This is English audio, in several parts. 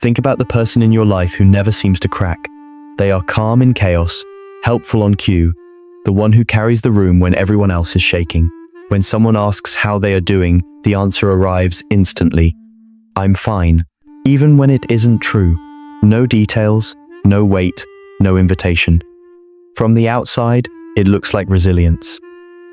Think about the person in your life who never seems to crack. They are calm in chaos, helpful on cue, the one who carries the room when everyone else is shaking. When someone asks how they are doing, the answer arrives instantly. I'm fine, even when it isn't true. No details, no weight, no invitation. From the outside, it looks like resilience.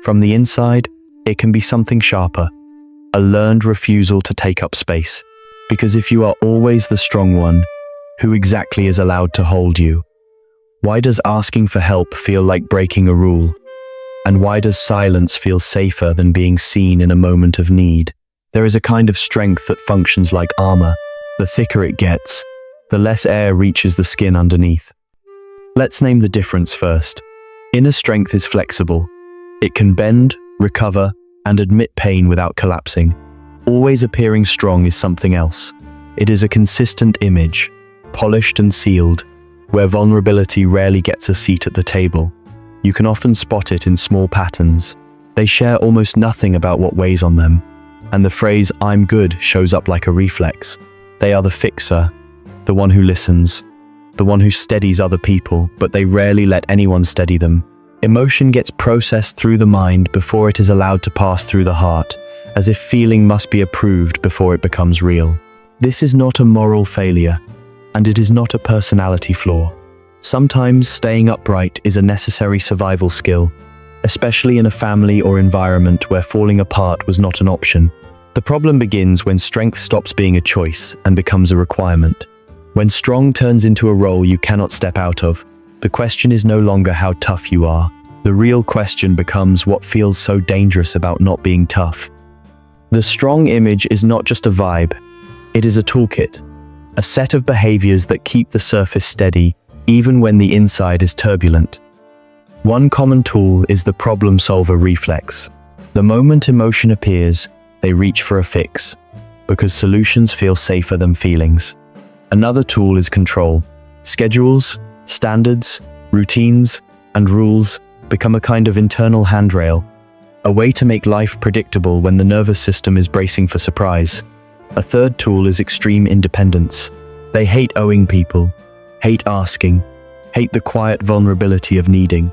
From the inside, it can be something sharper, a learned refusal to take up space. Because if you are always the strong one, who exactly is allowed to hold you? Why does asking for help feel like breaking a rule? And why does silence feel safer than being seen in a moment of need? There is a kind of strength that functions like armor. The thicker it gets, the less air reaches the skin underneath. Let's name the difference first. Inner strength is flexible. It can bend, recover, and admit pain without collapsing. Always appearing strong is something else. It is a consistent image, polished and sealed, where vulnerability rarely gets a seat at the table. You can often spot it in small patterns. They share almost nothing about what weighs on them, and the phrase "I'm good" shows up like a reflex. They are the fixer, the one who listens, the one who steadies other people, but they rarely let anyone steady them. Emotion gets processed through the mind before it is allowed to pass through the heart, as if feeling must be approved before it becomes real. This is not a moral failure, and it is not a personality flaw. Sometimes staying upright is a necessary survival skill, especially in a family or environment where falling apart was not an option. The problem begins when strength stops being a choice and becomes a requirement. When strong turns into a role you cannot step out of, the question is no longer how tough you are. The real question becomes what feels so dangerous about not being tough. The strong image is not just a vibe, it is a toolkit, a set of behaviors that keep the surface steady even when the inside is turbulent. One common tool is the problem solver reflex. The moment emotion appears, they reach for a fix, because solutions feel safer than feelings. Another tool is control. Schedules, standards, routines, and rules become a kind of internal handrail, a way to make life predictable when the nervous system is bracing for surprise. A third tool is extreme independence. They hate owing people, hate asking, hate the quiet vulnerability of needing.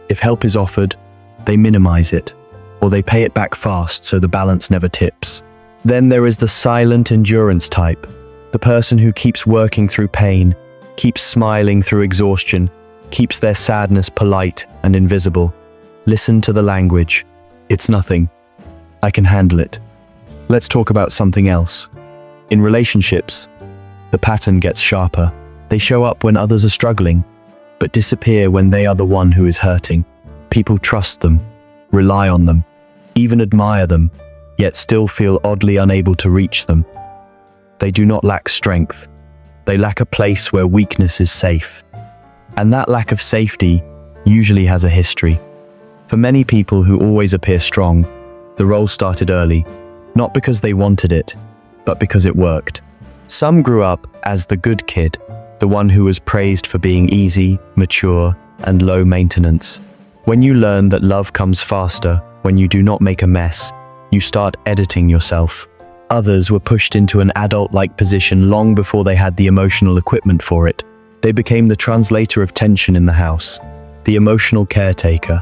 If help is offered, they minimize it, or they pay it back fast so the balance never tips. Then there is the silent endurance type, the person who keeps working through pain, keeps smiling through exhaustion, keeps their sadness polite and invisible. Listen to the language. It's nothing. I can handle it. Let's talk about something else. In relationships, the pattern gets sharper. They show up when others are struggling, but disappear when they are the one who is hurting. People trust them, rely on them, even admire them, yet still feel oddly unable to reach them. They do not lack strength. They lack a place where weakness is safe. And that lack of safety usually has a history. For many people who always appear strong, the role started early, not because they wanted it, but because it worked. Some grew up as the good kid, the one who was praised for being easy, mature, and low maintenance. When you learn that love comes faster when you do not make a mess, you start editing yourself. Others were pushed into an adult-like position long before they had the emotional equipment for it. They became the translator of tension in the house, the emotional caretaker,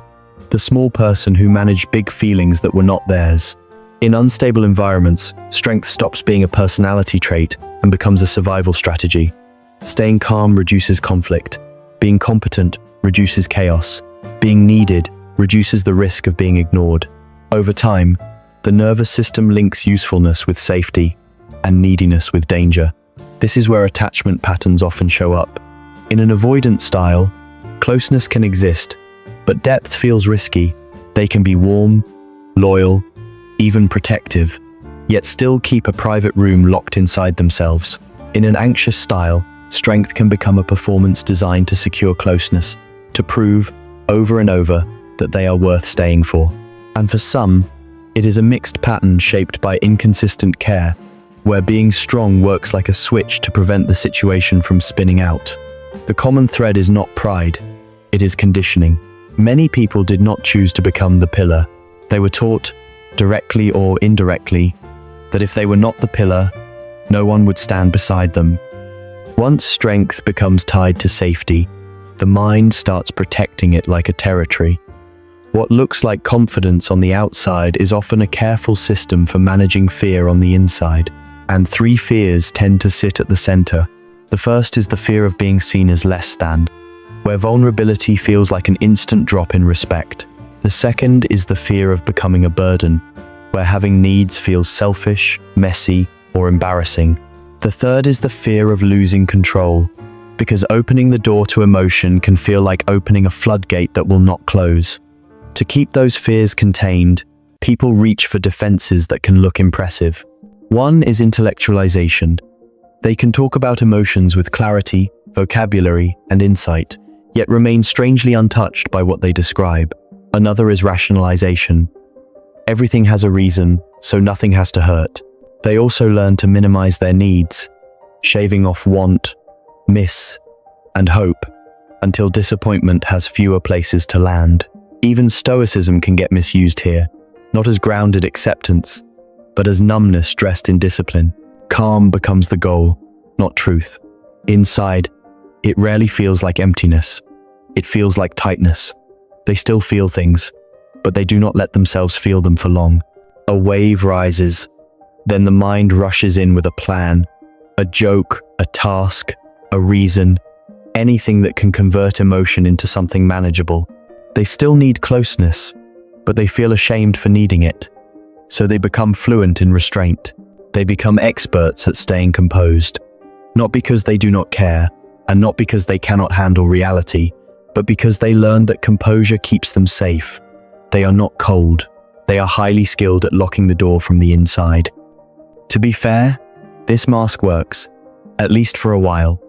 the small person who managed big feelings that were not theirs. In unstable environments, strength stops being a personality trait and becomes a survival strategy. Staying calm reduces conflict. Being competent reduces chaos. Being needed reduces the risk of being ignored. Over time, the nervous system links usefulness with safety and neediness with danger. This is where attachment patterns often show up. In an avoidant style, closeness can exist, but depth feels risky. They can be warm, loyal, even protective, yet still keep a private room locked inside themselves. In an anxious style, strength can become a performance designed to secure closeness, to prove, over and over, that they are worth staying for. And for some, it is a mixed pattern shaped by inconsistent care, where being strong works like a switch to prevent the situation from spinning out. The common thread is not pride, it is conditioning. Many people did not choose to become the pillar. They were taught, directly or indirectly, that if they were not the pillar, no one would stand beside them. Once strength becomes tied to safety, the mind starts protecting it like a territory. What looks like confidence on the outside is often a careful system for managing fear on the inside. And three fears tend to sit at the center. The first is the fear of being seen as less than, where vulnerability feels like an instant drop in respect. The second is the fear of becoming a burden, where having needs feels selfish, messy, or embarrassing. The third is the fear of losing control, because opening the door to emotion can feel like opening a floodgate that will not close. To keep those fears contained, people reach for defenses that can look impressive. One is intellectualization. They can talk about emotions with clarity, vocabulary, and insight, yet remain strangely untouched by what they describe. Another is rationalization. Everything has a reason, so nothing has to hurt. They also learn to minimize their needs, shaving off want, miss, and hope, until disappointment has fewer places to land. Even stoicism can get misused here, not as grounded acceptance, but as numbness dressed in discipline. Calm becomes the goal, not truth. Inside, it rarely feels like emptiness. It feels like tightness. They still feel things, but they do not let themselves feel them for long. A wave rises, then the mind rushes in with a plan, a joke, a task, a reason, anything that can convert emotion into something manageable. They still need closeness, but they feel ashamed for needing it. So they become fluent in restraint. They become experts at staying composed. Not because they do not care, and not because they cannot handle reality, but because they learn that composure keeps them safe. They are not cold. They are highly skilled at locking the door from the inside. To be fair, this mask works, at least for a while.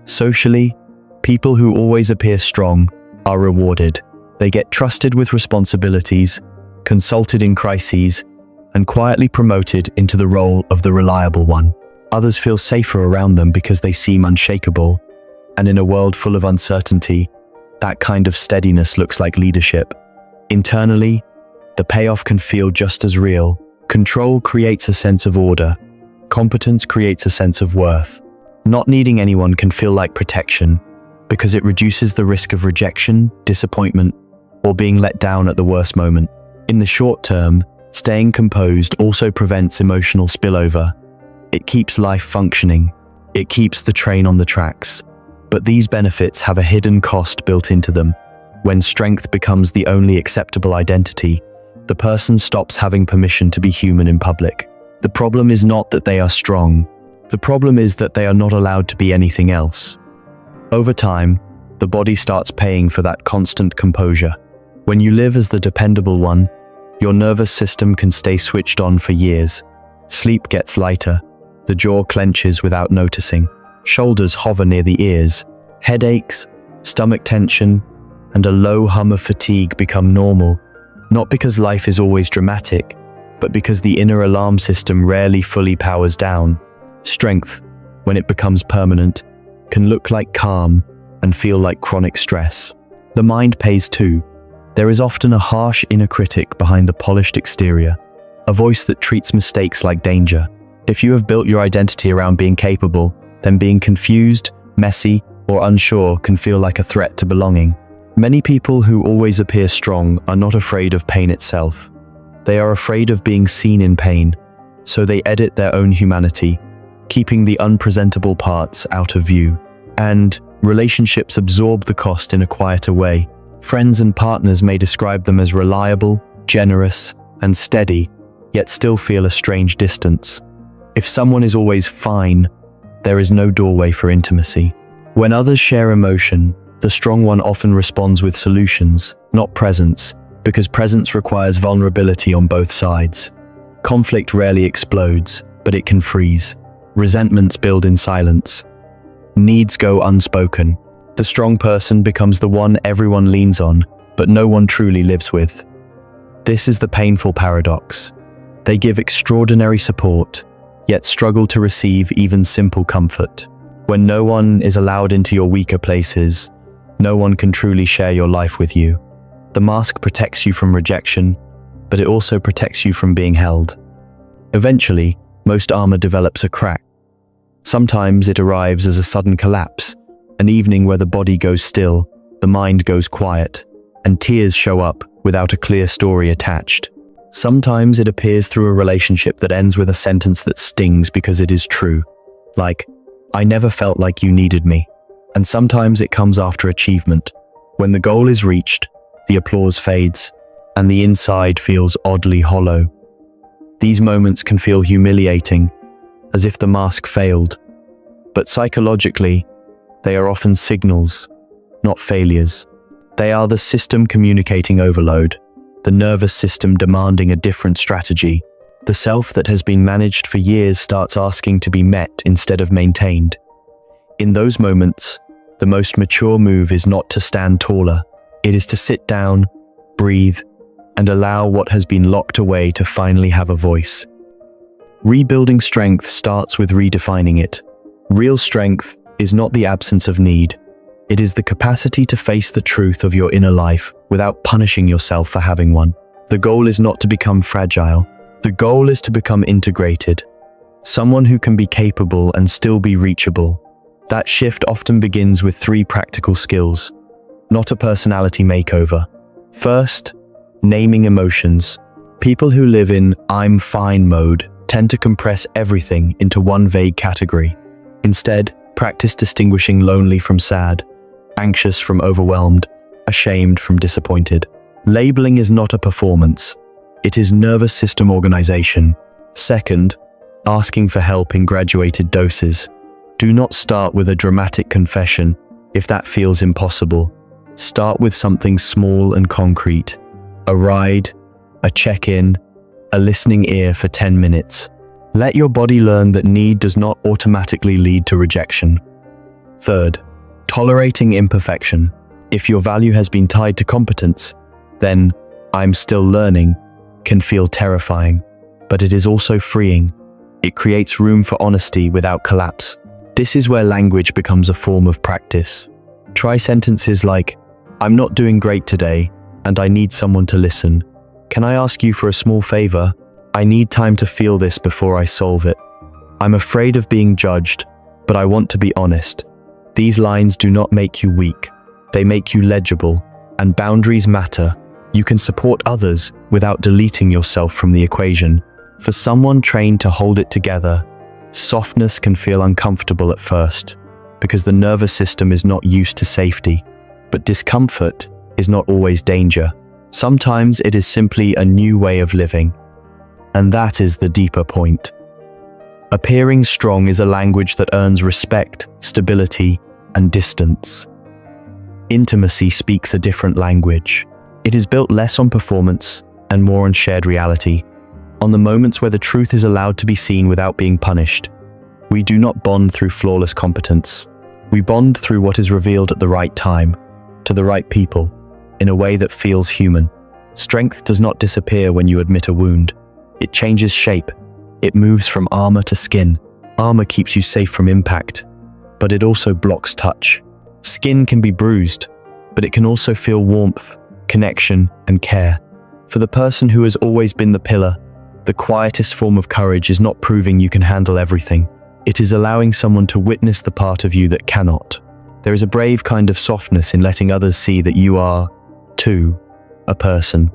Socially, people who always appear strong are rewarded. They get trusted with responsibilities, consulted in crises, and quietly promoted into the role of the reliable one. Others feel safer around them because they seem unshakable, and in a world full of uncertainty, that kind of steadiness looks like leadership. Internally, the payoff can feel just as real. Control creates a sense of order. Competence creates a sense of worth. Not needing anyone can feel like protection, because it reduces the risk of rejection, disappointment, or being let down at the worst moment. In the short term, staying composed also prevents emotional spillover. It keeps life functioning. It keeps the train on the tracks. But these benefits have a hidden cost built into them. When strength becomes the only acceptable identity, the person stops having permission to be human in public. The problem is not that they are strong. The problem is that they are not allowed to be anything else. Over time, the body starts paying for that constant composure. When you live as the dependable one, your nervous system can stay switched on for years. Sleep gets lighter. The jaw clenches without noticing. Shoulders hover near the ears. Headaches, stomach tension, and a low hum of fatigue become normal, not because life is always dramatic, but because the inner alarm system rarely fully powers down. Strength, when it becomes permanent, can look like calm and feel like chronic stress. The mind pays too. There is often a harsh inner critic behind the polished exterior, a voice that treats mistakes like danger. If you have built your identity around being capable, then being confused, messy, or unsure can feel like a threat to belonging. Many people who always appear strong are not afraid of pain itself. They are afraid of being seen in pain, so they edit their own humanity, keeping the unpresentable parts out of view. And relationships absorb the cost in a quieter way. Friends and partners may describe them as reliable, generous, and steady, yet still feel a strange distance. If someone is always fine, there is no doorway for intimacy. When others share emotion, the strong one often responds with solutions, not presence, because presence requires vulnerability on both sides. Conflict rarely explodes, but it can freeze. Resentments build in silence. Needs go unspoken. The strong person becomes the one everyone leans on, but no one truly lives with. This is the painful paradox. They give extraordinary support, yet struggle to receive even simple comfort. When no one is allowed into your weaker places, no one can truly share your life with you. The mask protects you from rejection, but it also protects you from being held. Eventually, most armor develops a crack. Sometimes it arrives as a sudden collapse, an evening where the body goes still, the mind goes quiet, and tears show up without a clear story attached. Sometimes it appears through a relationship that ends with a sentence that stings because it is true, like, "I never felt like you needed me." And sometimes it comes after achievement. When the goal is reached, the applause fades, and the inside feels oddly hollow. These moments can feel humiliating, as if the mask failed. But psychologically, they are often signals, not failures. They are the system communicating overload, the nervous system demanding a different strategy. The self that has been managed for years starts asking to be met instead of maintained. In those moments, the most mature move is not to stand taller. It is to sit down, breathe, and allow what has been locked away to finally have a voice. Rebuilding strength starts with redefining it. Real strength is not the absence of need. It is the capacity to face the truth of your inner life without punishing yourself for having one. The goal is not to become fragile. The goal is to become integrated. Someone who can be capable and still be reachable. That shift often begins with 3 practical skills, not a personality makeover. First, naming emotions. People who live in "I'm fine" mode tend to compress everything into one vague category. Instead, practice distinguishing lonely from sad, anxious from overwhelmed, ashamed from disappointed. Labeling is not a performance. It is nervous system organization. Second, asking for help in graduated doses. Do not start with a dramatic confession if that feels impossible. Start with something small and concrete. A ride, a check-in, a listening ear for 10 minutes. Let your body learn that need does not automatically lead to rejection. Third, tolerating imperfection. If your value has been tied to competence, then "I'm still learning" can feel terrifying, but it is also freeing. It creates room for honesty without collapse. This is where language becomes a form of practice. Try sentences like, "I'm not doing great today, and I need someone to listen. Can I ask you for a small favor? I need time to feel this before I solve it. I'm afraid of being judged, but I want to be honest." These lines do not make you weak. They make you legible, and boundaries matter. You can support others without deleting yourself from the equation. For someone trained to hold it together, softness can feel uncomfortable at first, because the nervous system is not used to safety. But discomfort is not always danger. Sometimes it is simply a new way of living. And that is the deeper point. Appearing strong is a language that earns respect, stability, and distance. Intimacy speaks a different language. It is built less on performance and more on shared reality, on the moments where the truth is allowed to be seen without being punished. We do not bond through flawless competence. We bond through what is revealed at the right time, to the right people, in a way that feels human. Strength does not disappear when you admit a wound. It changes shape. It moves from armor to skin. Armor keeps you safe from impact, but it also blocks touch. Skin can be bruised, but it can also feel warmth, connection, and care. For the person who has always been the pillar, the quietest form of courage is not proving you can handle everything. It is allowing someone to witness the part of you that cannot. There is a brave kind of softness in letting others see that you are, too, a person.